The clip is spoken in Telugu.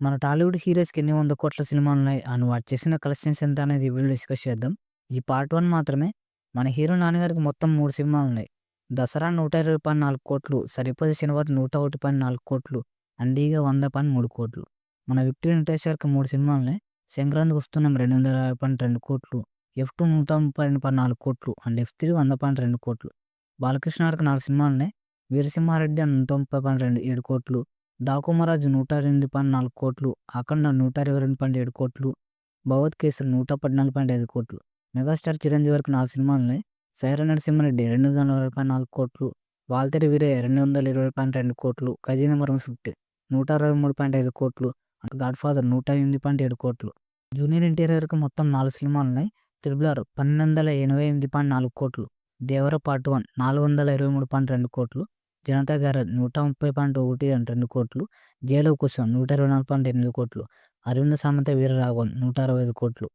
మన టాలీవుడ్ హీరోస్‌కి ఎన్ని వంద కోట్ల సినిమాలున్నాయి. వాడు చేసిన కలెక్షన్స్ ఎంత అనేది ఈ వీడియోలో డిస్కస్ చేద్దాం. ఈ పార్ట్ 1 మాత్రమే. మన హీరో నాన్నగారికి మొత్తం 3 సినిమాలున్నాయి. 'దసరా' 120.4 సరిపోదు శనివారం 101.4 అండీగా 100.3 మన 'విక్టరీ వెంకటేష్' గారికి 3 సినిమాలున్నాయి. 'సంక్రాంతికి వస్తున్నాం' 220.2 ఎఫ్2 132.4 అండ్ ఎఫ్3 100.2 బాలకృష్ణ గారికి 4 సినిమాలున్నాయి. 'వీరసింహారెడ్డి' 130.7 'డాకుమరాజు' 108.4 'అఖండ' 122.7 భగవత్ కేసరి 114.5 మెగాస్టార్ చిరంజీవి గారికి 4 సినిమాలున్నాయి. 'సైరా నరసింహారెడ్డి' 220.4 వాల్తేరు వీరయ్య 220.2 ఖజీనా number 50 163.5 God Father 108.7 junior NTR గారికి మొత్తం 4 సినిమాలున్నాయి. 'Triple R' 1281.4 Devara part 1 423.2 Janatha garage 130.12 Jai Lava Kusam 124.8 Aravinda Sametha Veera Raghavan 165